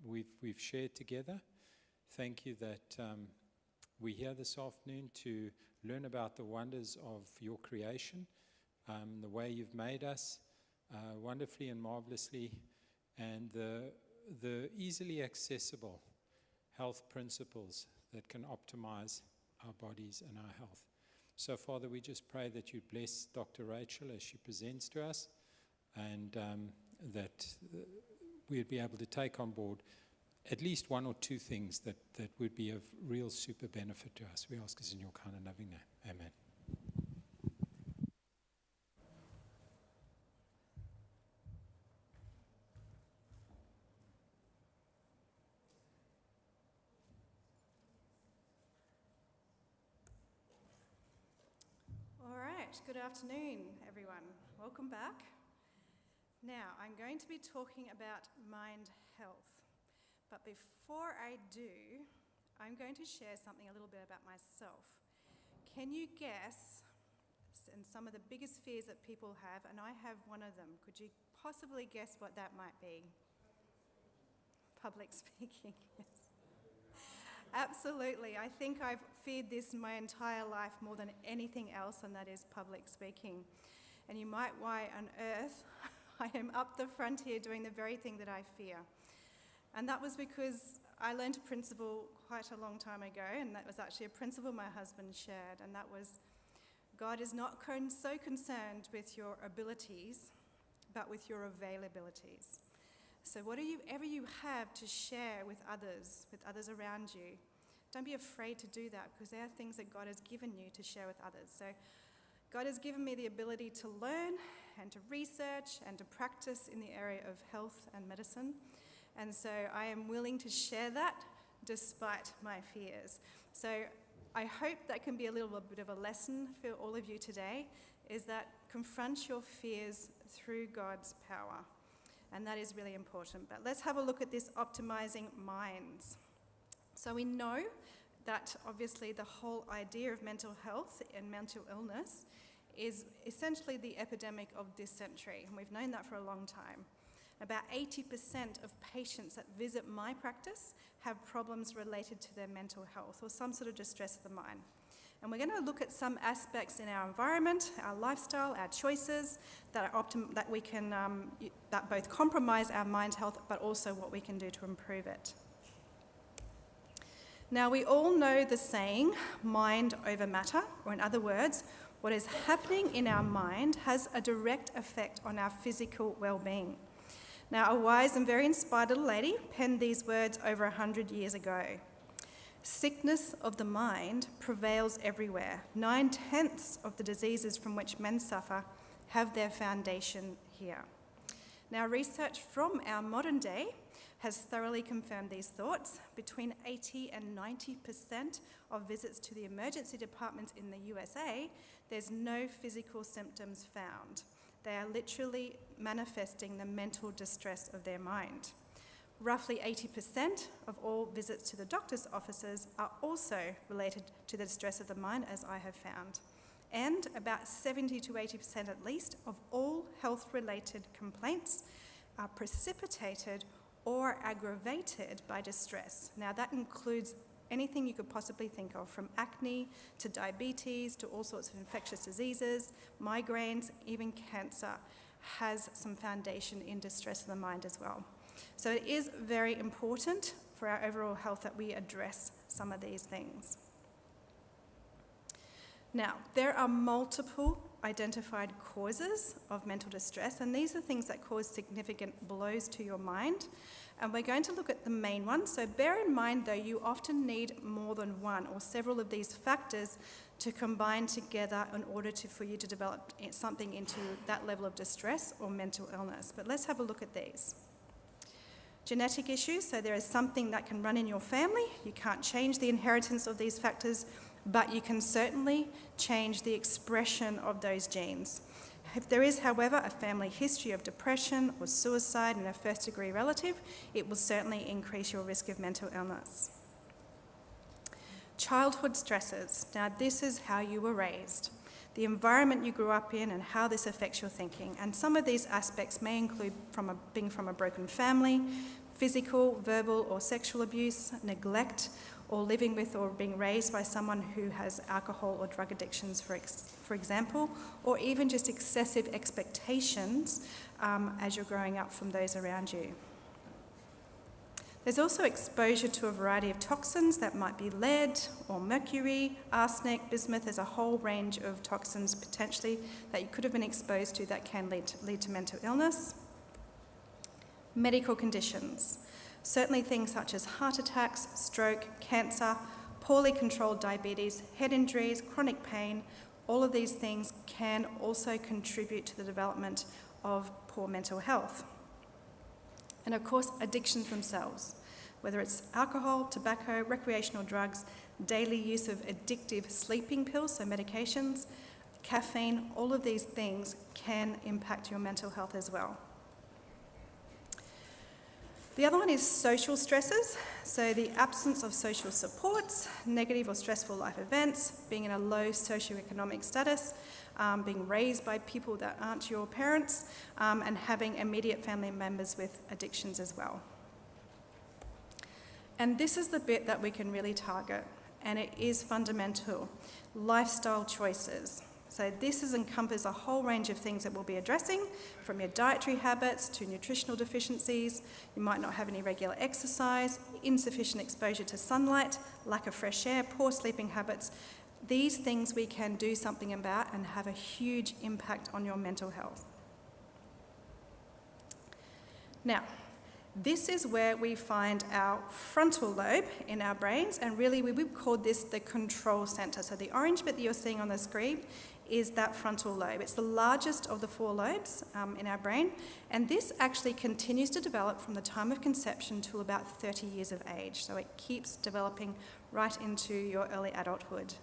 we've shared together. Thank you that we're here this afternoon to learn about the wonders of your creation, the way you've made us wonderfully and marvelously, and the easily accessible health principles that can optimize our bodies and our health. So, Father, we just pray that you bless Dr. Rachel as she presents to us, and that we'd be able to take on board at least one or two things that would be of real super benefit to us. We ask this in your kind and loving name. Amen. All right, good afternoon, everyone. Welcome back. Now, I'm going to be talking about mind health. But before I do, I'm going to share something a little bit about myself. Can you guess, and some of the biggest fears that people have, and I have one of them, could you possibly guess what that might be? Public speaking, yes. Absolutely. I think I've feared this my entire life more than anything else, and that is public speaking. And you might, why on earth I am up the front here doing the very thing that I fear. And that was because I learned a principle quite a long time ago, and that was actually a principle my husband shared, and that was God is not so concerned with your abilities, but with your availabilities. So whatever you have to share with others around you, don't be afraid to do that, because there are things that God has given you to share with others. So God has given me the ability to learn and to research and to practice in the area of health and medicine. And so I am willing to share that despite my fears. So I hope that can be a little bit of a lesson for all of you today, is that confront your fears through God's power. And that is really important. But let's have a look at this optimizing minds. So we know that obviously the whole idea of mental health and mental illness is essentially the epidemic of this century. And we've known that for a long time. About 80% of patients that visit my practice have problems related to their mental health or some sort of distress of the mind. And we're going to look at some aspects in our environment, our lifestyle, our choices that both compromise our mind health, but also what we can do to improve it. Now, we all know the saying, mind over matter, or in other words, what is happening in our mind has a direct effect on our physical well-being. Now, a wise and very inspired little lady penned these words over 100 years ago. Sickness of the mind prevails everywhere. 9/10 of the diseases from which men suffer have their foundation here. Now, research from our modern day has thoroughly confirmed these thoughts. Between 80 and 90% of visits to the emergency departments in the USA, there's no physical symptoms found. They are literally manifesting the mental distress of their mind. Roughly 80% of all visits to the doctor's offices are also related to the distress of the mind, as I have found. And about 70 to 80% at least of all health-related complaints are precipitated or aggravated by distress. Now, that includes anything you could possibly think of, from acne to diabetes to all sorts of infectious diseases, migraines, even cancer has some foundation in distress of the mind as well. So it is very important for our overall health that we address some of these things. Now, there are multiple identified causes of mental distress, and these are things that cause significant blows to your mind. And we're going to look at the main ones. So bear in mind, though, you often need more than one or several of these factors to combine together in order for you to develop something into that level of distress or mental illness. But let's have a look at these. Genetic issues, so there is something that can run in your family. You can't change the inheritance of these factors, but you can certainly change the expression of those genes. If there is, however, a family history of depression or suicide in a first-degree relative, it will certainly increase your risk of mental illness. Childhood stresses. Now, this is how you were raised, the environment you grew up in, and how this affects your thinking. And some of these aspects may include being from a broken family, physical, verbal, or sexual abuse, neglect, or living with or being raised by someone who has alcohol or drug addictions, for example, or even just excessive expectations as you're growing up from those around you. There's also exposure to a variety of toxins that might be lead or mercury, arsenic, bismuth. There's a whole range of toxins potentially that you could have been exposed to that can lead to mental illness. Medical conditions. Certainly things such as heart attacks, stroke, cancer, poorly controlled diabetes, head injuries, chronic pain, all of these things can also contribute to the development of poor mental health. And of course, addictions themselves, whether it's alcohol, tobacco, recreational drugs, daily use of addictive sleeping pills, so medications, caffeine, all of these things can impact your mental health as well. The other one is social stresses, so the absence of social supports, negative or stressful life events, being in a low socioeconomic status, being raised by people that aren't your parents, and having immediate family members with addictions as well. And this is the bit that we can really target, and it is fundamental. Lifestyle choices. So this encompasses a whole range of things that we'll be addressing, from your dietary habits to nutritional deficiencies. You might not have any regular exercise, insufficient exposure to sunlight, lack of fresh air, poor sleeping habits. These things we can do something about and have a huge impact on your mental health. Now, this is where we find our frontal lobe in our brains, and really we would call this the control center. So the orange bit that you're seeing on the screen is that frontal lobe. It's the largest of the 4 lobes in our brain, and this actually continues to develop from the time of conception to about 30 years of age. So it keeps developing right into your early adulthood.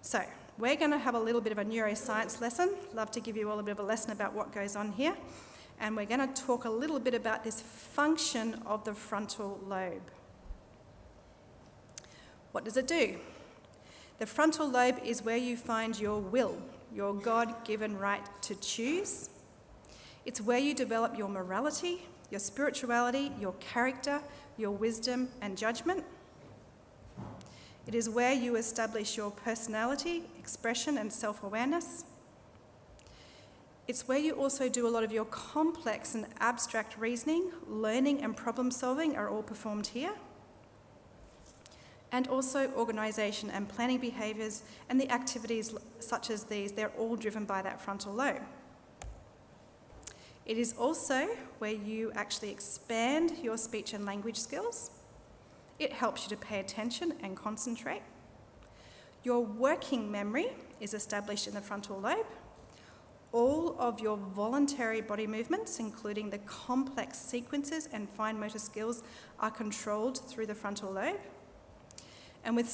So we're going to have a little bit of a neuroscience lesson. Love to give you all a bit of a lesson about what goes on here. And we're going to talk a little bit about this function of the frontal lobe. What does it do? The frontal lobe is where you find your will, your God-given right to choose. It's where you develop your morality, your spirituality, your character, your wisdom and judgment. It is where you establish your personality, expression and self-awareness. It's where you also do a lot of your complex and abstract reasoning, learning and problem solving are all performed here. And also organisation and planning behaviours and the activities such as these, they're all driven by that frontal lobe. It is also where you actually expand your speech and language skills. It helps you to pay attention and concentrate. Your working memory is established in the frontal lobe. All of your voluntary body movements, including the complex sequences and fine motor skills, are controlled through the frontal lobe. And with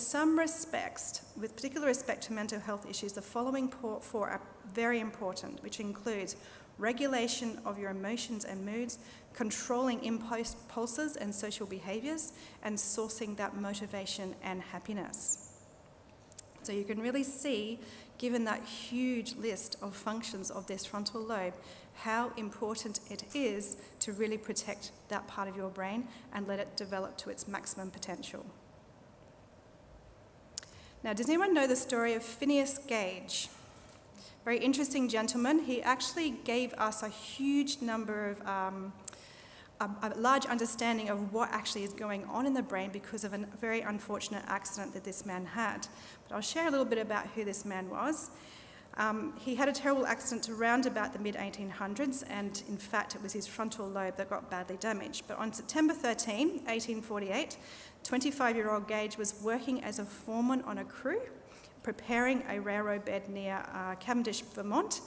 particular respect to mental health issues, the following 4 are very important, which includes regulation of your emotions and moods, controlling impulses and social behaviours, and sourcing that motivation and happiness. So you can really see, given that huge list of functions of this frontal lobe, how important it is to really protect that part of your brain and let it develop to its maximum potential. Now, does anyone know the story of Phineas Gage? Very interesting gentleman. He actually gave us a huge number of, a large understanding of what actually is going on in the brain because of a very unfortunate accident that this man had. But I'll share a little bit about who this man was. He had a terrible accident around about the mid-1800s, and in fact it was his frontal lobe that got badly damaged. But on September 13, 1848, 25-year-old Gage was working as a foreman on a crew, preparing a railroad bed near Cavendish, Vermont,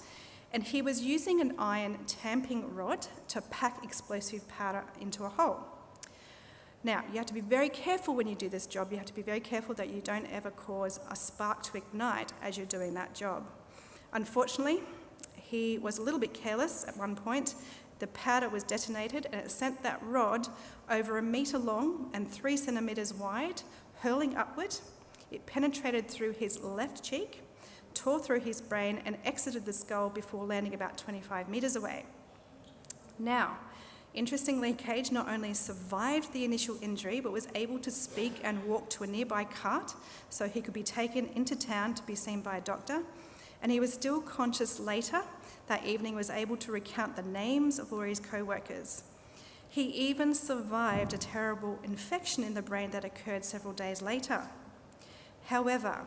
and he was using an iron tamping rod to pack explosive powder into a hole. Now, you have to be very careful when you do this job. You have to be very careful that you don't ever cause a spark to ignite as you're doing that job. Unfortunately, he was a little bit careless at one point. The powder was detonated and it sent that rod over 1 metre long and 3 centimetres wide, hurling upward. It penetrated through his left cheek, tore through his brain and exited the skull before landing about 25 metres away. Now, Interestingly, Cage not only survived the initial injury, but was able to speak and walk to a nearby cart so he could be taken into town to be seen by a doctor. And he was still conscious later that evening, was able to recount the names of all his co-workers. He even survived a terrible infection in the brain that occurred several days later. However,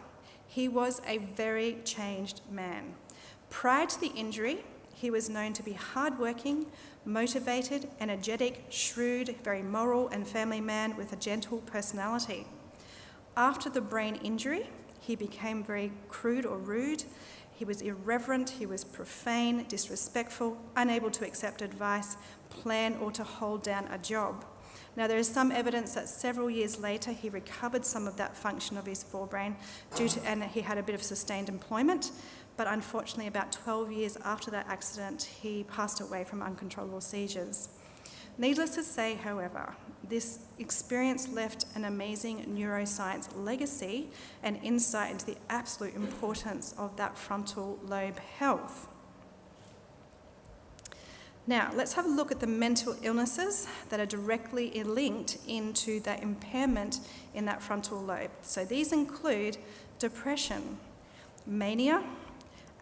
he was a very changed man. Prior to the injury, he was known to be hardworking, motivated, energetic, shrewd, very moral and family man with a gentle personality. After the brain injury, he became very crude or rude. He was irreverent, he was profane, disrespectful, unable to accept advice, plan or to hold down a job. Now, there is some evidence that several years later he recovered some of that function of his forebrain and he had a bit of sustained employment, but unfortunately about 12 years after that accident he passed away from uncontrollable seizures. Needless to say, however, this experience left an amazing neuroscience legacy and insight into the absolute importance of that frontal lobe health. Now, let's have a look at the mental illnesses that are directly linked into that impairment in that frontal lobe. So these include depression, mania,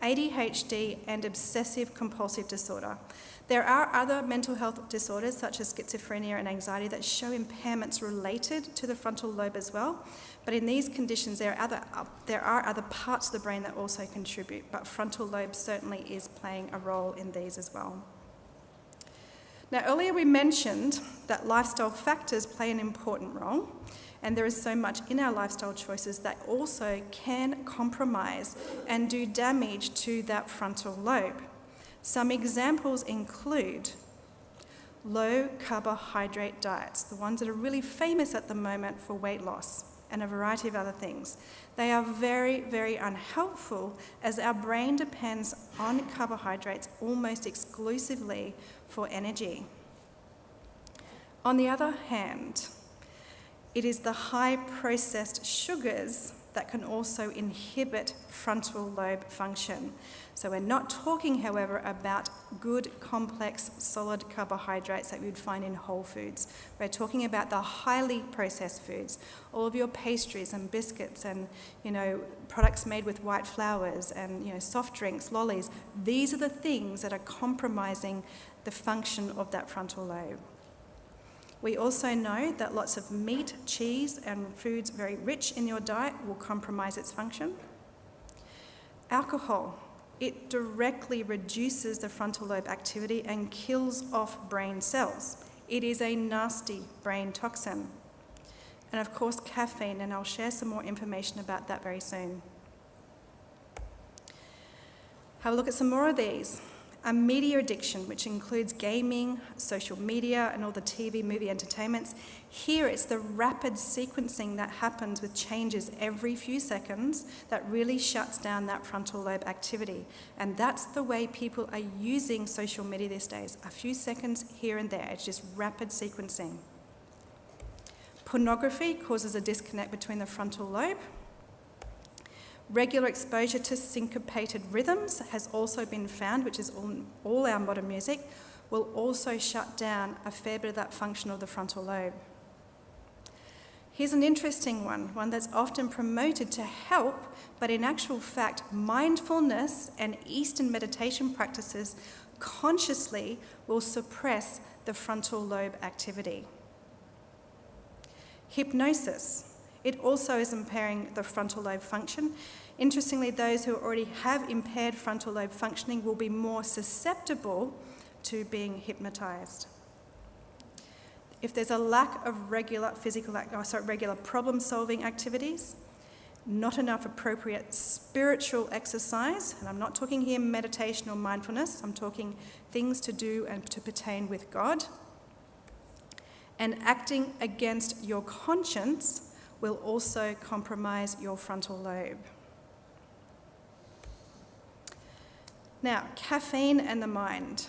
ADHD, and obsessive compulsive disorder. There are other mental health disorders such as schizophrenia and anxiety that show impairments related to the frontal lobe as well. But in these conditions, there are other parts of the brain that also contribute, but frontal lobe certainly is playing a role in these as well. Now, earlier we mentioned that lifestyle factors play an important role, and there is so much in our lifestyle choices that also can compromise and do damage to that frontal lobe. Some examples include low carbohydrate diets, the ones that are really famous at the moment for weight loss, and a variety of other things. They are very, very unhelpful as our brain depends on carbohydrates almost exclusively for energy. On the other hand, it is the high processed sugars that can also inhibit frontal lobe function. So we're not talking, however, about good, complex, solid carbohydrates that we would find in whole foods. We're talking about the highly processed foods, all of your pastries and biscuits and, products made with white flours and, soft drinks, lollies. These are the things that are compromising the function of that frontal lobe. We also know that lots of meat, cheese, and foods very rich in your diet will compromise its function. Alcohol, it directly reduces the frontal lobe activity and kills off brain cells. It is a nasty brain toxin. And of course, caffeine, and I'll share some more information about that very soon. Have a look at some more of these. A media addiction, which includes gaming, social media, and all the TV, movie entertainments. Here it's the rapid sequencing that happens with changes every few seconds that really shuts down that frontal lobe activity. And that's the way people are using social media these days. A few seconds here and there. It's just rapid sequencing. Pornography causes a disconnect between the frontal lobe. Regular exposure to syncopated rhythms has also been found, which is all our modern music, will also shut down a fair bit of that function of the frontal lobe. Here's an interesting one that's often promoted to help, but in actual fact, mindfulness and Eastern meditation practices consciously will suppress the frontal lobe activity. Hypnosis. It also is impairing the frontal lobe function. Interestingly, those who already have impaired frontal lobe functioning will be more susceptible to being hypnotized. If there's a lack of regular problem-solving activities, not enough appropriate spiritual exercise, and I'm not talking here meditation or mindfulness, I'm talking things to do and to pertain with God, and acting against your conscience will also compromise your frontal lobe. Now, caffeine and the mind.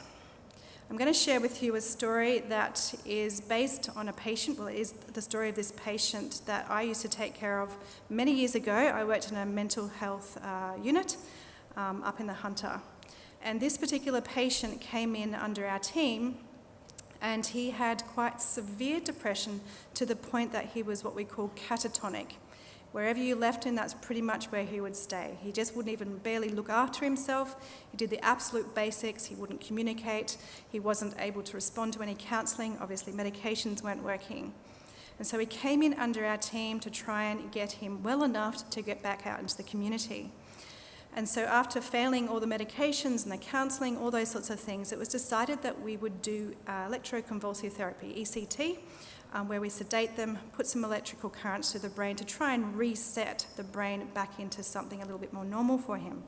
I'm going to share with you a story that is based on a patient. Well, it is the story of this patient that I used to take care of many years ago. I worked in a mental health unit up in the Hunter. And this particular patient came in under our team And he had quite severe depression to the point that he was what we call catatonic. Wherever you left him, that's pretty much where he would stay. He just wouldn't even barely look after himself. He did the absolute basics. He wouldn't communicate. He wasn't able to respond to any counselling. Obviously, medications weren't working. And so he came in under our team to try and get him well enough to get back out into the community. And so after failing all the medications and the counselling, all those sorts of things, it was decided that we would do electroconvulsive therapy, ECT, where we sedate them, put some electrical currents through the brain to try and reset the brain back into something a little bit more normal for him.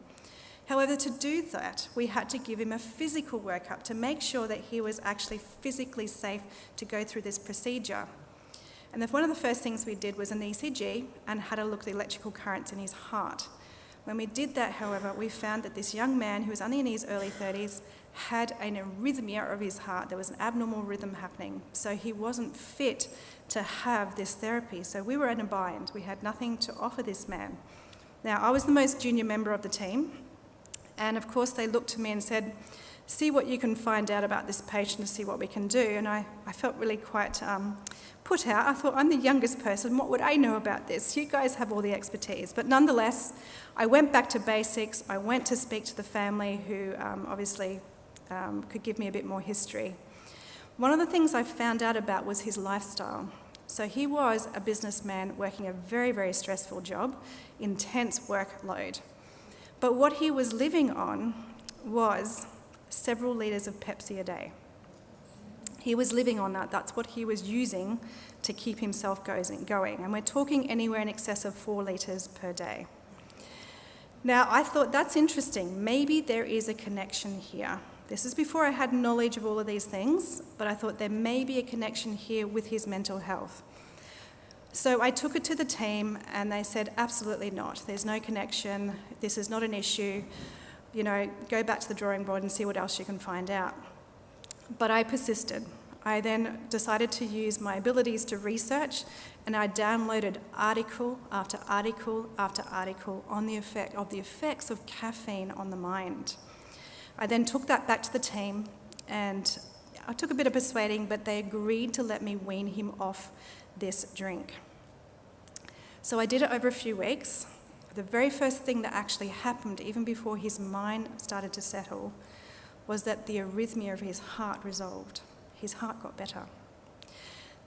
However, to do that, we had to give him a physical workup to make sure that he was actually physically safe to go through this procedure. And one of the first things we did was an ECG and had a look at the electrical currents in his heart. When we did that, however, we found that this young man, who was only in his early 30s, had an arrhythmia of his heart. There was an abnormal rhythm happening. So he wasn't fit to have this therapy. So we were in a bind. We had nothing to offer this man. Now, I was the most junior member of the team. And of course, they looked to me and said, see what you can find out about this patient and see what we can do. And I felt really quite put out. I thought, I'm the youngest person. What would I know about this? You guys have all the expertise. But nonetheless, I went back to basics. I went to speak to the family who obviously could give me a bit more history. One of the things I found out about was his lifestyle. So he was a businessman working a very, very stressful job, intense workload. But what he was living on was several litres of Pepsi a day. He was living on that. That's what he was using to keep himself going. And we're talking anywhere in excess of 4 litres per day. Now, I thought that's interesting. Maybe there is a connection here. This is before I had knowledge of all of these things, but I thought there may be a connection here with his mental health. So I took it to the team and they said, absolutely not. There's no connection. This is not an issue. You know, go back to the drawing board and see what else you can find out. But I persisted. I then decided to use my abilities to research, and I downloaded article after article after article on the effects of caffeine on the mind. I then took that back to the team, and I took a bit of persuading, but they agreed to let me wean him off this drink. So I did it over a few weeks. The very first thing that actually happened, even before his mind started to settle, was that the arrhythmia of his heart resolved. His heart got better.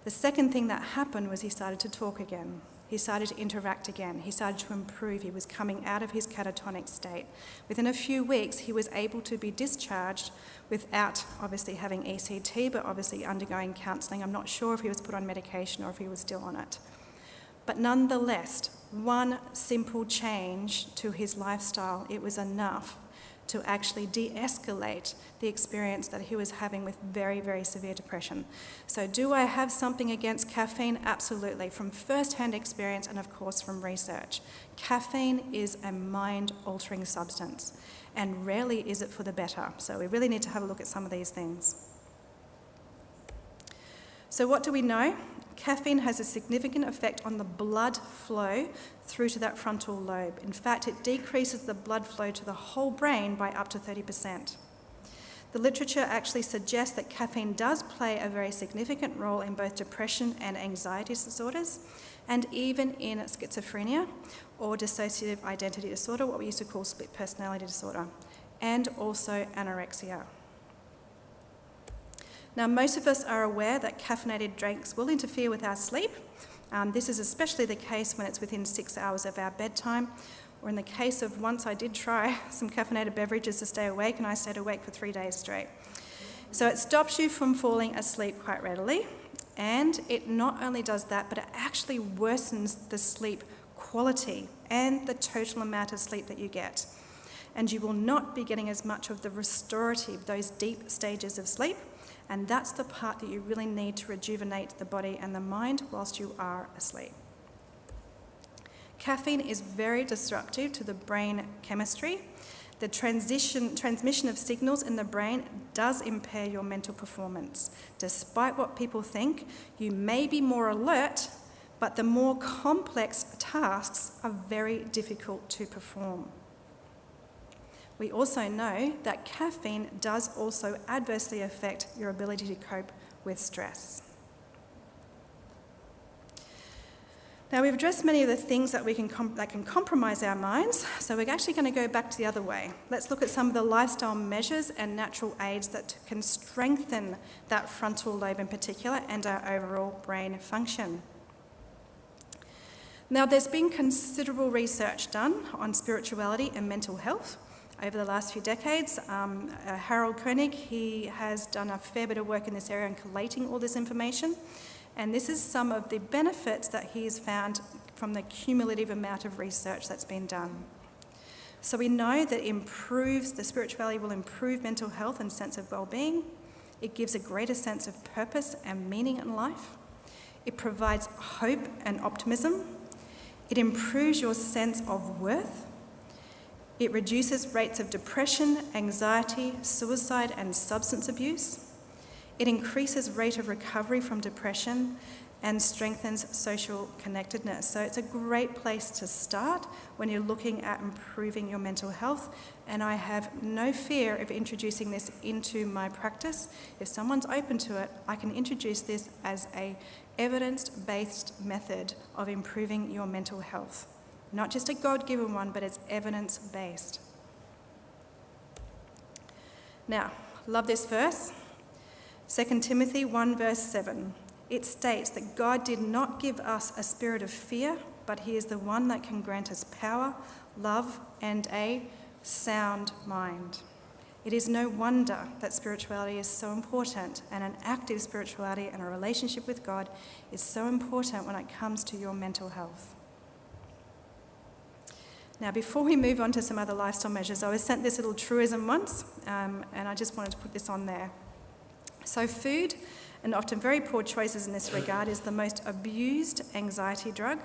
The second thing that happened was he started to talk again. He started to interact again. He started to improve. He was coming out of his catatonic state. Within a few weeks, he was able to be discharged without obviously having ECT, but obviously undergoing counselling. I'm not sure if he was put on medication or if he was still on it. But nonetheless, one simple change to his lifestyle, it was enough to actually de-escalate the experience that he was having with very, very severe depression. So do I have something against caffeine? Absolutely, from first-hand experience and of course from research. Caffeine is a mind-altering substance, and rarely is it for the better. So we really need to have a look at some of these things. So what do we know? Caffeine has a significant effect on the blood flow through to that frontal lobe. In fact, it decreases the blood flow to the whole brain by up to 30%. The literature actually suggests that caffeine does play a very significant role in both depression and anxiety disorders, and even in schizophrenia or dissociative identity disorder, what we used to call split personality disorder, and also anorexia. Now, most of us are aware that caffeinated drinks will interfere with our sleep. This is especially the case when it's within 6 hours of our bedtime, or in the case of once I did try some caffeinated beverages to stay awake, and I stayed awake for 3 days straight. So it stops you from falling asleep quite readily, and it not only does that, but it actually worsens the sleep quality and the total amount of sleep that you get. And you will not be getting as much of the restorative, those deep stages of sleep, and that's the part that you really need to rejuvenate the body and the mind whilst you are asleep. Caffeine is very disruptive to the brain chemistry. The transmission of signals in the brain does impair your mental performance. Despite what people think, you may be more alert, but the more complex tasks are very difficult to perform. We also know that caffeine does also adversely affect your ability to cope with stress. Now, we've addressed many of the things that can compromise our minds, so we're actually going to go back to the other way. Let's look at some of the lifestyle measures and natural aids that can strengthen that frontal lobe in particular and our overall brain function. Now, there's been considerable research done on spirituality and mental health over the last few decades. Harold Koenig, he has done a fair bit of work in this area in collating all this information. And this is some of the benefits that he's found from the cumulative amount of research that's been done. So we know that the spirituality will improve mental health and sense of well-being. It gives a greater sense of purpose and meaning in life. It provides hope and optimism. It improves your sense of worth. It reduces rates of depression, anxiety, suicide, and substance abuse. It increases rate of recovery from depression and strengthens social connectedness. So it's a great place to start when you're looking at improving your mental health. And I have no fear of introducing this into my practice. If someone's open to it, I can introduce this as an evidence-based method of improving your mental health. Not just a God-given one, but it's evidence-based. Now, love this verse. 2 Timothy 1 verse 7, it states that God did not give us a spirit of fear, but he is the one that can grant us power, love, and a sound mind. It is no wonder that spirituality is so important, and an active spirituality and a relationship with God is so important when it comes to your mental health. Now, before we move on to some other lifestyle measures, I was sent this little truism once, and I just wanted to put this on there. So food, and often very poor choices in this regard, is the most abused anxiety drug,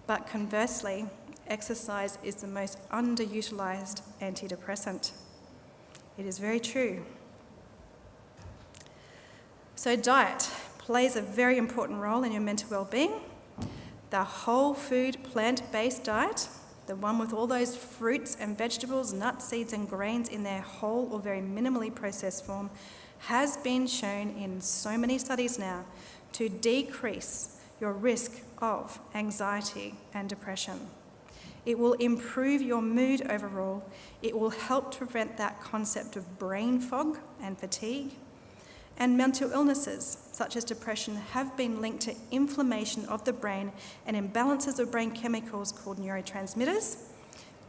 but conversely, exercise is the most underutilized antidepressant. It is very true. So diet plays a very important role in your mental well-being. The whole food, plant-based diet, the one with all those fruits and vegetables, nuts, seeds, and grains in their whole or very minimally processed form, has been shown in so many studies now to decrease your risk of anxiety and depression. It will improve your mood overall. It will help to prevent that concept of brain fog and fatigue. And mental illnesses, such as depression, have been linked to inflammation of the brain and imbalances of brain chemicals called neurotransmitters.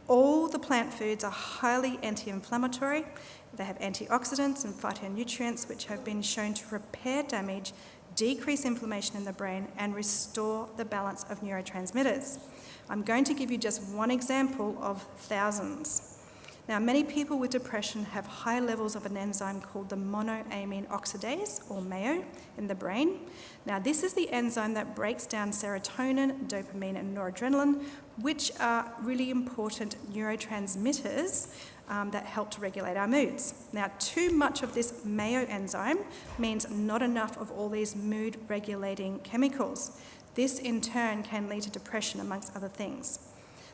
All the plant foods are highly anti-inflammatory. They have antioxidants and phytonutrients which have been shown to repair damage, decrease inflammation in the brain, and restore the balance of neurotransmitters. I'm going to give you just one example of thousands. Now, many people with depression have high levels of an enzyme called the monoamine oxidase, or MAO, in the brain. Now, this is the enzyme that breaks down serotonin, dopamine, and noradrenaline, which are really important neurotransmitters that help to regulate our moods. Now, too much of this MAO enzyme means not enough of all these mood-regulating chemicals. This, in turn, can lead to depression, amongst other things.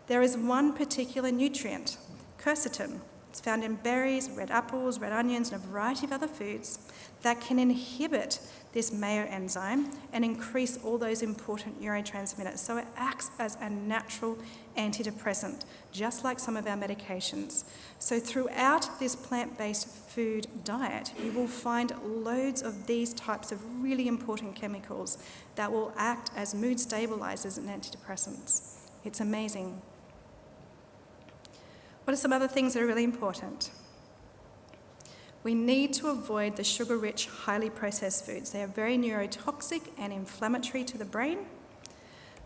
There is one particular nutrient, quercetin. It's found in berries, red apples, red onions, and a variety of other foods that can inhibit this MAO enzyme and increase all those important neurotransmitters. So it acts as a natural antidepressant, just like some of our medications. So throughout this plant-based food diet, you will find loads of these types of really important chemicals that will act as mood stabilizers and antidepressants. It's amazing. What are some other things that are really important? We need to avoid the sugar-rich, highly processed foods. They are very neurotoxic and inflammatory to the brain.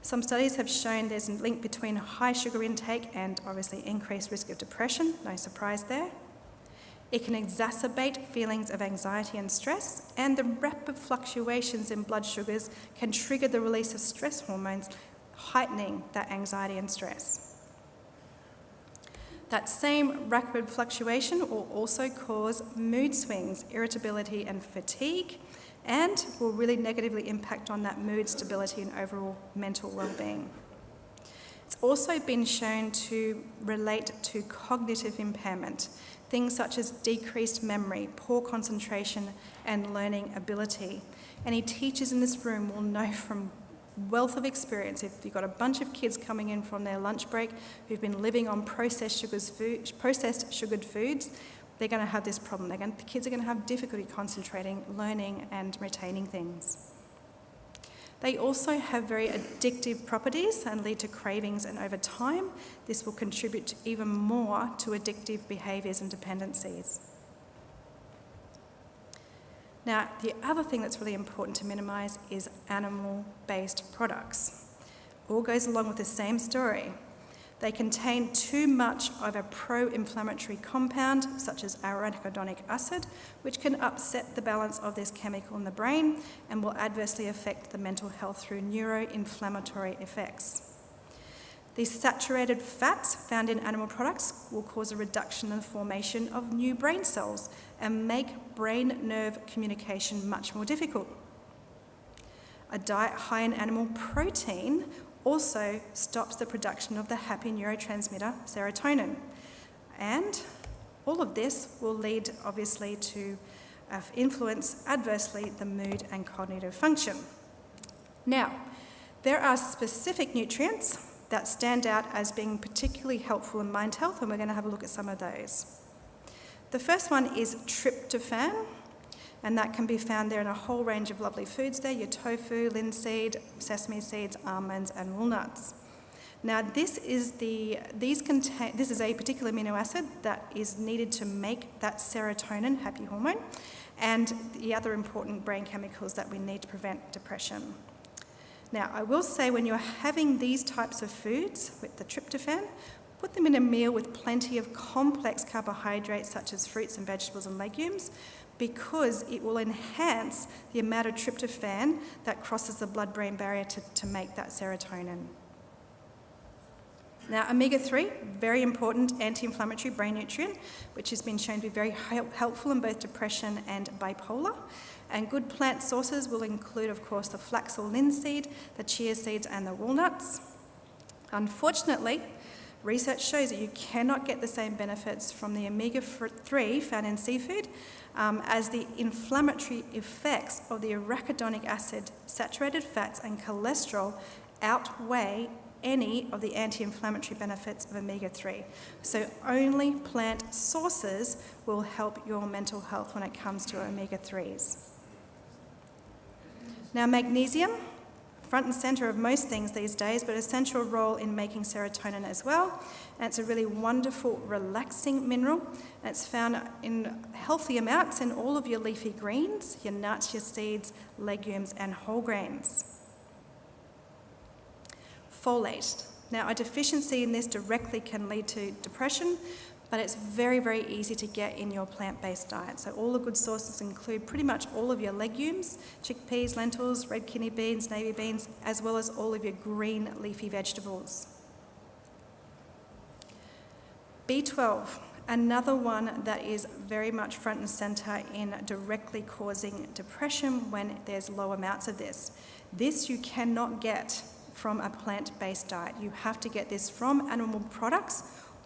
Some studies have shown there's a link between high sugar intake and obviously increased risk of depression, no surprise there. It can exacerbate feelings of anxiety and stress, and the rapid fluctuations in blood sugars can trigger the release of stress hormones, heightening that anxiety and stress. That same rapid fluctuation will also cause mood swings, irritability, and fatigue, and will really negatively impact on that mood stability and overall mental well-being. It's also been shown to relate to cognitive impairment. things such as decreased memory, poor concentration, and learning ability. Any teachers in this room will know from wealth of experience, if you've got a bunch of kids coming in from their lunch break who've been living on processed sugared foods, they're going to have this problem. The kids are going to have difficulty concentrating, learning, and retaining things. They also have very addictive properties and lead to cravings, and over time, this will contribute even more to addictive behaviours and dependencies. Now, the other thing that's really important to minimise is animal-based products. All goes along with the same story. They contain too much of a pro-inflammatory compound, such as arachidonic acid, which can upset the balance of this chemical in the brain and will adversely affect the mental health through neuroinflammatory effects. These saturated fats found in animal products will cause a reduction in the formation of new brain cells and make brain-nerve communication much more difficult. A diet high in animal protein also stops the production of the happy neurotransmitter serotonin. And all of this will lead, obviously, to influence adversely the mood and cognitive function. Now, there are specific nutrients that stand out as being particularly helpful in mind health, and we're going to have a look at some of those. The first one is tryptophan, and that can be found there in a whole range of lovely foods there, your tofu, linseed, sesame seeds, almonds, and walnuts. Now, this is a particular amino acid that is needed to make that serotonin, happy hormone, and the other important brain chemicals that we need to prevent depression. Now, I will say when you're having these types of foods with the tryptophan, put them in a meal with plenty of complex carbohydrates such as fruits and vegetables and legumes, because it will enhance the amount of tryptophan that crosses the blood-brain barrier to make that serotonin. Now, omega-3, very important anti-inflammatory brain nutrient, which has been shown to be very helpful in both depression and bipolar. And good plant sources will include, of course, the flax or linseed, the chia seeds, and the walnuts. Unfortunately, research shows that you cannot get the same benefits from the omega-3 found in seafood as the inflammatory effects of the arachidonic acid, saturated fats, and cholesterol outweigh any of the anti-inflammatory benefits of omega-3. So only plant sources will help your mental health when it comes to omega-3s. Now, magnesium, front and center of most things these days, but a central role in making serotonin as well. And it's a really wonderful, relaxing mineral. And it's found in healthy amounts in all of your leafy greens, your nuts, your seeds, legumes, and whole grains. Folate. Now, a deficiency in this directly can lead to depression, but it's very, very easy to get in your plant-based diet. So all the good sources include pretty much all of your legumes, chickpeas, lentils, red kidney beans, navy beans, as well as all of your green leafy vegetables. B12, another one that is very much front and center in directly causing depression when there's low amounts of this. This you cannot get from a plant-based diet. You have to get this from animal products,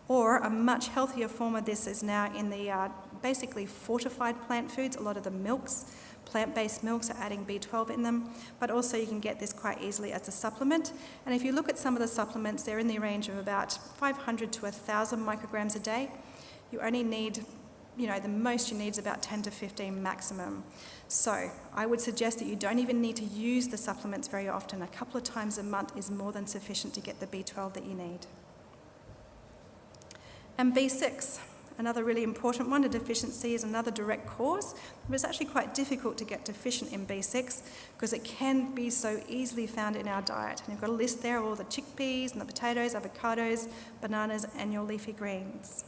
or a much healthier form of this is now in the basically fortified plant foods. A lot of the milks, plant-based milks, are adding B12 in them, but also you can get this quite easily as a supplement. And if you look at some of the supplements, they're in the range of about 500 to 1,000 micrograms a day. You only need, the most you need is about 10 to 15 maximum. So I would suggest that you don't even need to use the supplements very often. A couple of times a month is more than sufficient to get the B12 that you need. And B6, another really important one. A deficiency is another direct cause, but it's actually quite difficult to get deficient in B6 because it can be so easily found in our diet. And you've got a list there of all the chickpeas and the potatoes, avocados, bananas, and your leafy greens.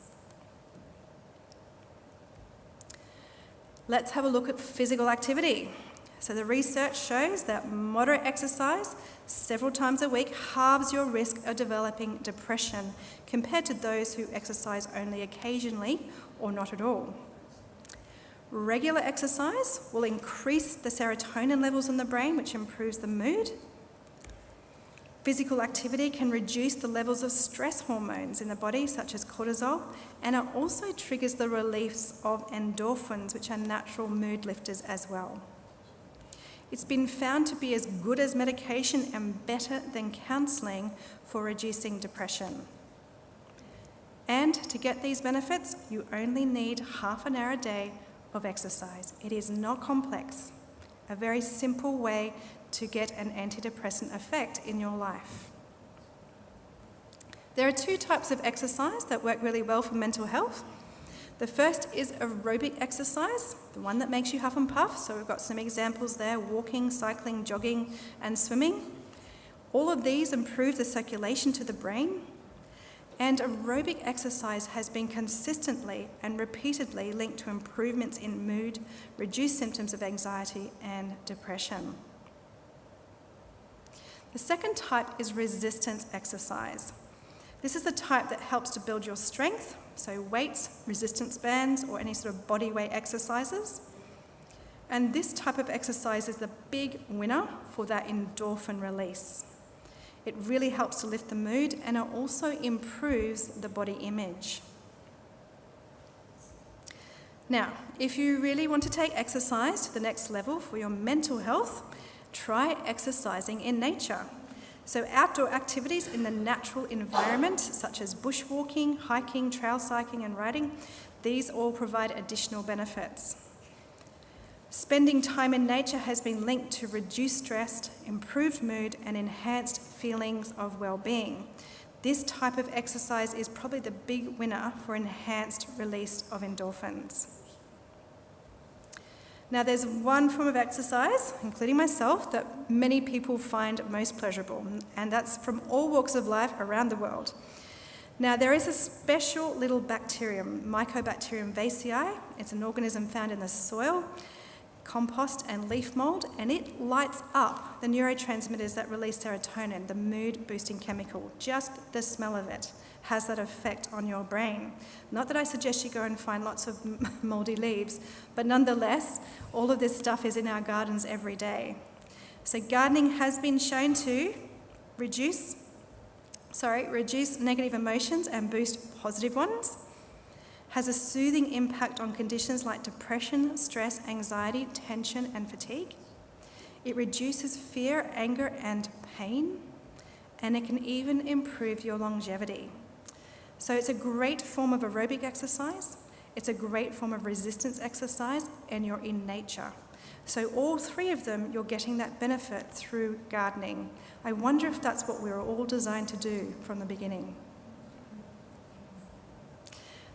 Let's have a look at physical activity. So the research shows that moderate exercise several times a week halves your risk of developing depression compared to those who exercise only occasionally or not at all. Regular exercise will increase the serotonin levels in the brain, which improves the mood. Physical activity can reduce the levels of stress hormones in the body, such as cortisol, and it also triggers the release of endorphins, which are natural mood lifters as well. It's been found to be as good as medication and better than counselling for reducing depression. And to get these benefits, you only need half an hour a day of exercise. It is not complex, a very simple way to get an antidepressant effect in your life. There are two types of exercise that work really well for mental health. The first is aerobic exercise, the one that makes you huff and puff. So we've got some examples there: walking, cycling, jogging, and swimming. All of these improve the circulation to the brain. And aerobic exercise has been consistently and repeatedly linked to improvements in mood, reduced symptoms of anxiety and depression. The second type is resistance exercise. This is the type that helps to build your strength, so weights, resistance bands, or any sort of body weight exercises. And this type of exercise is the big winner for that endorphin release. It really helps to lift the mood, and it also improves the body image. Now, if you really want to take exercise to the next level for your mental health, try exercising in nature. So outdoor activities in the natural environment, such as bushwalking, hiking, trail cycling and riding, these all provide additional benefits. Spending time in nature has been linked to reduced stress, improved mood and enhanced feelings of well-being. This type of exercise is probably the big winner for enhanced release of endorphins. Now, there's one form of exercise, including myself, that many people find most pleasurable, and that's from all walks of life around the world. Now, there is a special little bacterium, Mycobacterium vacei. It's an organism found in the soil, compost and leaf mold, and it lights up the neurotransmitters that release serotonin, the mood-boosting chemical. Just the smell of it has that effect on your brain. Not that I suggest you go and find lots of moldy leaves, but nonetheless, all of this stuff is in our gardens every day. So gardening has been shown to reduce negative emotions and boost positive ones, has a soothing impact on conditions like depression, stress, anxiety, tension, and fatigue. It reduces fear, anger, and pain, and it can even improve your longevity. So it's a great form of aerobic exercise, it's a great form of resistance exercise, and you're in nature. So all three of them, you're getting that benefit through gardening. I wonder if that's what we were all designed to do from the beginning.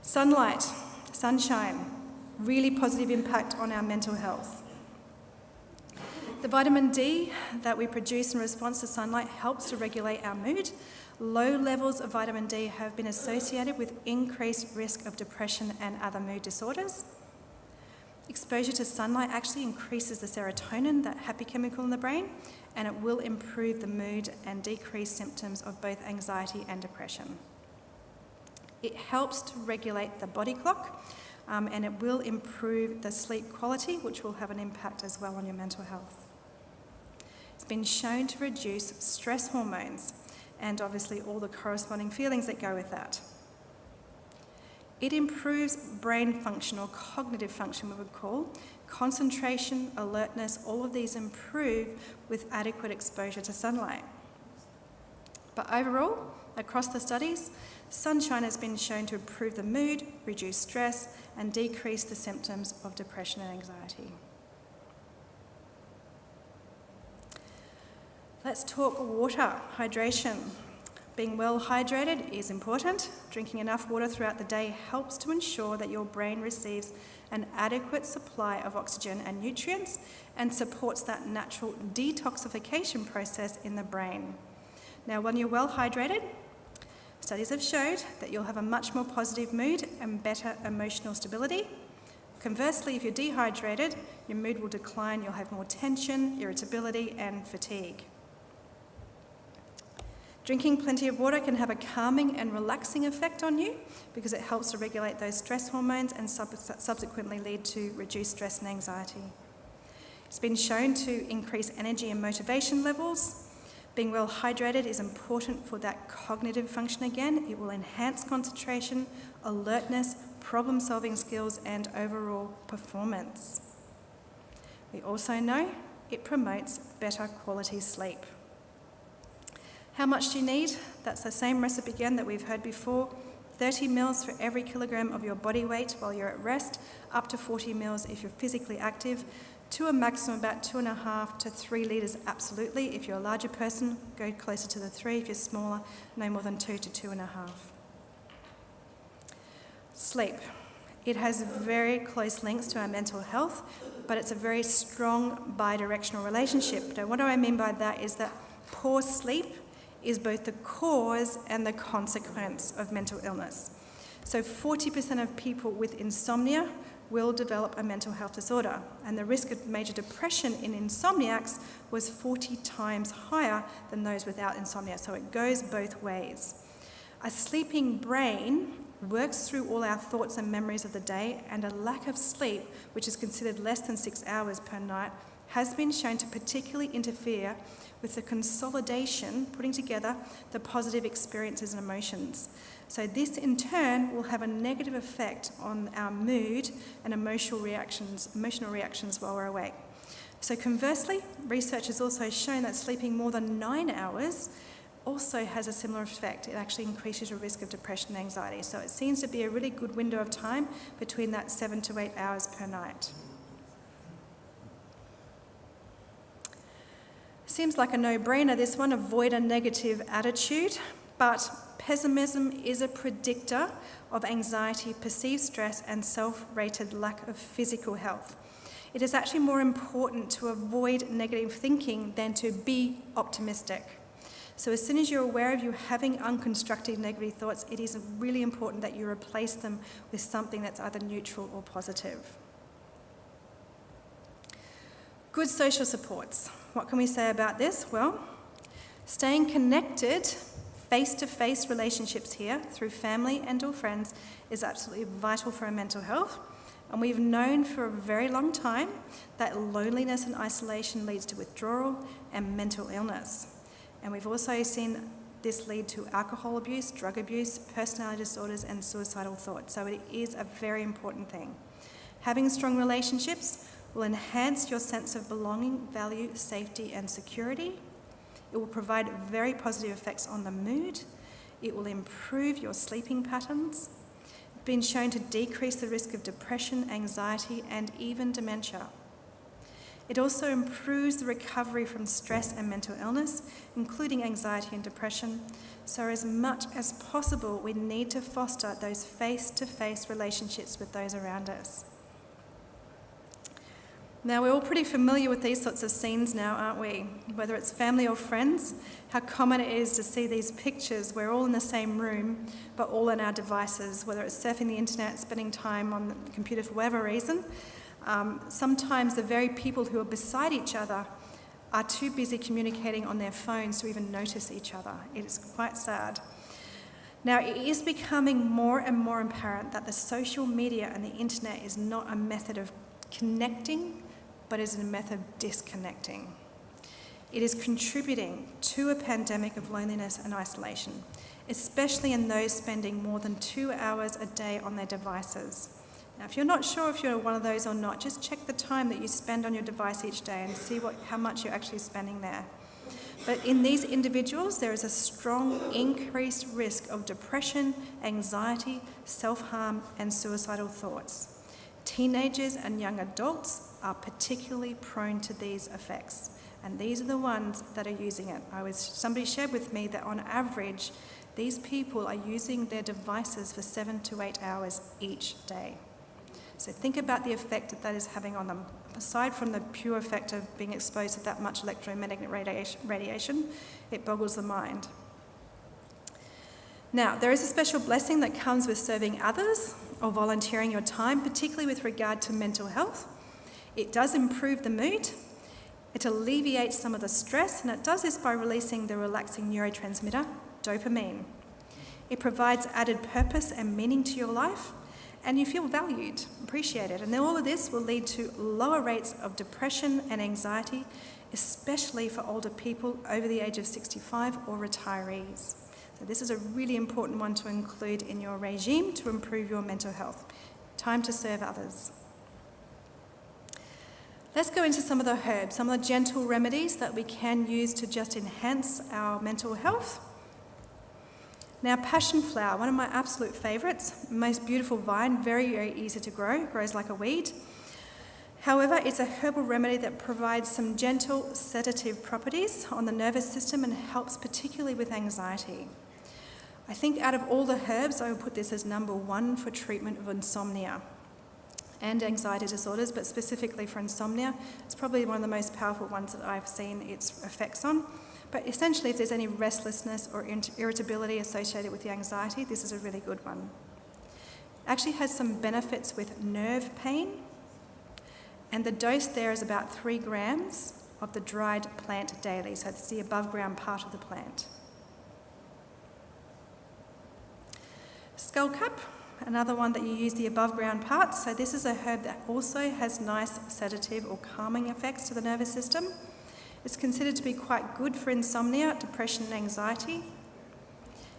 Sunlight, sunshine, really positive impact on our mental health. The vitamin D that we produce in response to sunlight helps to regulate our mood. Low levels of vitamin D have been associated with increased risk of depression and other mood disorders. Exposure to sunlight actually increases the serotonin, that happy chemical in the brain, and it will improve the mood and decrease symptoms of both anxiety and depression. It helps to regulate the body clock, and it will improve the sleep quality, which will have an impact as well on your mental health. It's been shown to reduce stress hormones and obviously all the corresponding feelings that go with that. It improves brain function, or cognitive function we would call. Concentration, alertness, all of these improve with adequate exposure to sunlight. But overall, across the studies, sunshine has been shown to improve the mood, reduce stress, and decrease the symptoms of depression and anxiety. Let's talk water, hydration. Being well hydrated is important. Drinking enough water throughout the day helps to ensure that your brain receives an adequate supply of oxygen and nutrients and supports that natural detoxification process in the brain. Now, when you're well hydrated, studies have showed that you'll have a much more positive mood and better emotional stability. Conversely, if you're dehydrated, your mood will decline, you'll have more tension, irritability, and fatigue. Drinking plenty of water can have a calming and relaxing effect on you because it helps to regulate those stress hormones and subsequently lead to reduced stress and anxiety. It's been shown to increase energy and motivation levels, Being well hydrated is important for that cognitive function again. It will enhance concentration, alertness, problem-solving skills, and overall performance. We also know it promotes better quality sleep. How much do you need? That's the same recipe again that we've heard before. 30 mils for every kilogram of your body weight while you're at rest, up to 40 mils if you're physically active, to a maximum about 2.5 to 3 litres absolutely. If you're a larger person, go closer to the 3. If you're smaller, no more than 2 to 2.5. Sleep. It has very close links to our mental health, but it's a very strong bi-directional relationship. Now, what do I mean by that is that poor sleep is both the cause and the consequence of mental illness. So 40% of people with insomnia will develop a mental health disorder, and the risk of major depression in insomniacs was 40 times higher than those without insomnia, so it goes both ways. A sleeping brain works through all our thoughts and memories of the day, and a lack of sleep, which is considered less than 6 hours per night, has been shown to particularly interfere with the consolidation, putting together the positive experiences and emotions. So this in turn will have a negative effect on our mood and emotional reactions while we're awake. So conversely, research has also shown that sleeping more than 9 hours also has a similar effect. It actually increases your risk of depression and anxiety. So it seems to be a really good window of time between that 7 to 8 hours per night. Seems like a no-brainer, this one, avoid a negative attitude, but pessimism is a predictor of anxiety, perceived stress, and self-rated lack of physical health. It is actually more important to avoid negative thinking than to be optimistic. So as soon as you're aware of you having unconstructive negative thoughts, it is really important that you replace them with something that's either neutral or positive. Good social supports. What can we say about this? Well, staying connected, face-to-face relationships here through family and or friends is absolutely vital for our mental health. And we've known for a very long time that loneliness and isolation leads to withdrawal and mental illness. And we've also seen this lead to alcohol abuse, drug abuse, personality disorders, and suicidal thoughts. So it is a very important thing. Having strong relationships will enhance your sense of belonging, value, safety, and security. It will provide very positive effects on the mood. It will improve your sleeping patterns. It's been shown to decrease the risk of depression, anxiety, and even dementia. It also improves the recovery from stress and mental illness, including anxiety and depression. So as much as possible, we need to foster those face-to-face relationships with those around us. Now, we're all pretty familiar with these sorts of scenes now, aren't we? Whether it's family or friends, how common it is to see these pictures. We're all in the same room, but all on our devices, whether it's surfing the internet, spending time on the computer for whatever reason. Sometimes the very people who are beside each other are too busy communicating on their phones to even notice each other. It is quite sad. Now, it is becoming more and more apparent that the social media and the internet is not a method of connecting, but is a method of disconnecting. It is contributing to a pandemic of loneliness and isolation, especially in those spending more than 2 hours a day on their devices. Now, if you're not sure if you're one of those or not, just check the time that you spend on your device each day and see how much you're actually spending there. But in these individuals, there is a strong increased risk of depression, anxiety, self-harm, and suicidal thoughts. Teenagers and young adults are particularly prone to these effects, and these are the ones that are using it. Somebody shared with me that on average, these people are using their devices for 7 to 8 hours each day. So think about the effect that is having on them. Aside from the pure effect of being exposed to that much electromagnetic radiation, it boggles the mind. Now, there is a special blessing that comes with serving others or volunteering your time, particularly with regard to mental health. It does improve the mood, it alleviates some of the stress, and it does this by releasing the relaxing neurotransmitter, dopamine. It provides added purpose and meaning to your life, and you feel valued, appreciated. And then all of this will lead to lower rates of depression and anxiety, especially for older people over the age of 65 or retirees. So this is a really important one to include in your regime to improve your mental health. Time to serve others. Let's go into some of the herbs, some of the gentle remedies that we can use to just enhance our mental health. Now, passion flower, one of my absolute favourites, most beautiful vine, very, very easy to grow, grows like a weed. However, it's a herbal remedy that provides some gentle sedative properties on the nervous system and helps particularly with anxiety. I think out of all the herbs, I would put this as number one for treatment of insomnia and anxiety disorders, but specifically for insomnia. It's probably one of the most powerful ones that I've seen its effects on. But essentially, if there's any restlessness or irritability associated with the anxiety, this is a really good one. It actually has some benefits with nerve pain, and the dose there is about 3 grams of the dried plant daily, so it's the above ground part of the plant. Skullcap, another one that you use the above ground parts. So this is a herb that also has nice sedative or calming effects to the nervous system. It's considered to be quite good for insomnia, depression and anxiety.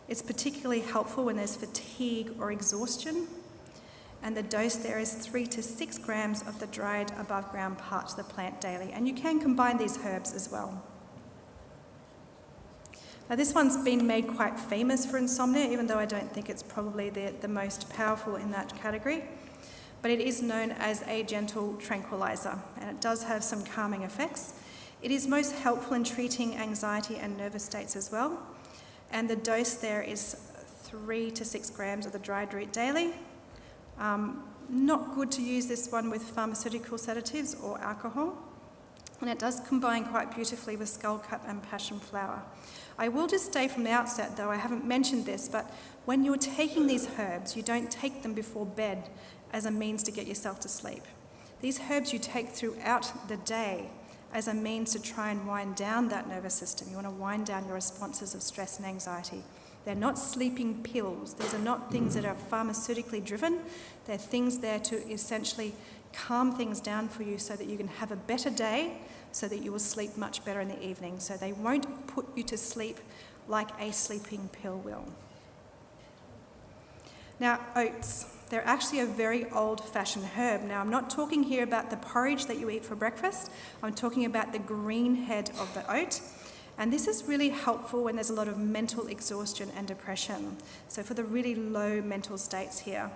It's particularly helpful when there's fatigue or exhaustion. And the dose there is 3 to 6 grams of the dried above ground part of the plant daily. And you can combine these herbs as well. Now this one's been made quite famous for insomnia, even though I don't think it's probably the most powerful in that category. But it is known as a gentle tranquilizer, and it does have some calming effects. It is most helpful in treating anxiety and nervous states as well. And the dose there is 3 to 6 grams of the dried root daily. Not good to use this one with pharmaceutical sedatives or alcohol. And it does combine quite beautifully with skullcap and passion flower. I will just say from the outset, though, I haven't mentioned this, but when you're taking these herbs, you don't take them before bed as a means to get yourself to sleep. These herbs you take throughout the day as a means to try and wind down that nervous system. You want to wind down your responses of stress and anxiety. They're not sleeping pills. These are not things that are pharmaceutically driven. They're things there to essentially calm things down for you so that you can have a better day, so that you will sleep much better in the evening. So they won't put you to sleep like a sleeping pill will. Now, oats. They're actually a very old-fashioned herb. Now, I'm not talking here about the porridge that you eat for breakfast. I'm talking about the green head of the oat. And this is really helpful when there's a lot of mental exhaustion and depression. So for the really low mental states here.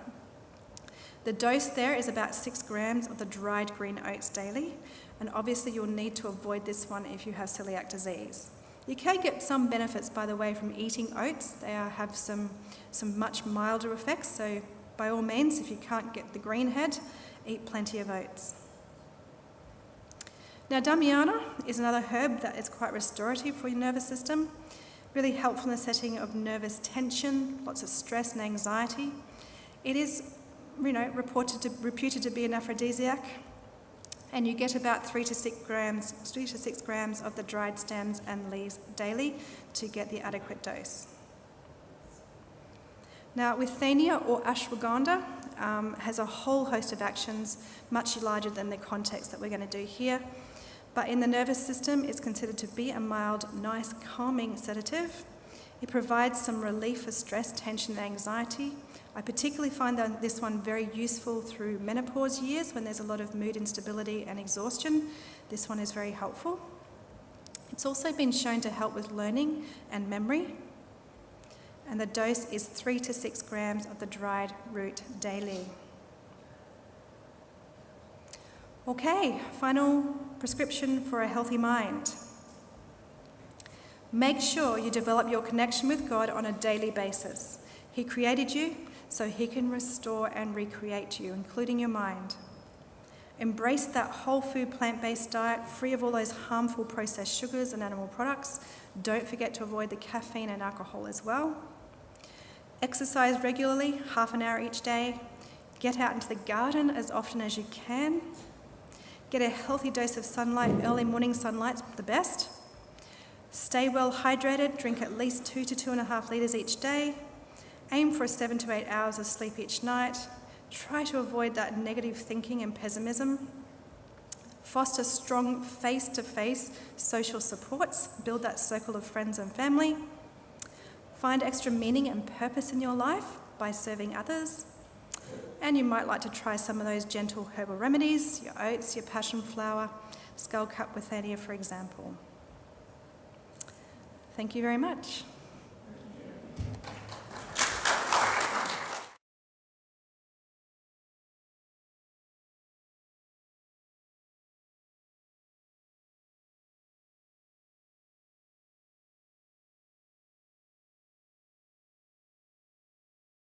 The dose there is about 6 grams of the dried green oats daily. And obviously you'll need to avoid this one if you have celiac disease. You can get some benefits, by the way, from eating oats. They have some much milder effects. So by all means, if you can't get the green head, eat plenty of oats. Now, Damiana is another herb that is quite restorative for your nervous system, really helpful in the setting of nervous tension, lots of stress and anxiety. It is, reputed to be an aphrodisiac, and you get about 3 to 6 grams of the dried stems and leaves daily to get the adequate dose. Now, withania or ashwagandha has a whole host of actions, much larger than the context that we're going to do here. But in the nervous system, it's considered to be a mild, nice, calming sedative. It provides some relief for stress, tension, and anxiety. I particularly find this one very useful through menopause years when there's a lot of mood instability and exhaustion. This one is very helpful. It's also been shown to help with learning and memory. And the dose is 3 to 6 grams of the dried root daily. Okay, final prescription for a healthy mind. Make sure you develop your connection with God on a daily basis. He created you so He can restore and recreate you, including your mind. Embrace that whole food plant-based diet, free of all those harmful processed sugars and animal products. Don't forget to avoid the caffeine and alcohol as well. Exercise regularly, half an hour each day. Get out into the garden as often as you can. Get a healthy dose of sunlight. Early morning sunlight's the best. Stay well hydrated. Drink at least 2 to 2.5 litres each day. Aim for 7 to 8 hours of sleep each night. Try to avoid that negative thinking and pessimism. foster strong face-to-face social supports, build that circle of friends and family, find extra meaning and purpose in your life by serving others, and you might like to try some of those gentle herbal remedies, your oats, your passion flower, skull cap withania, for example. Thank you very much.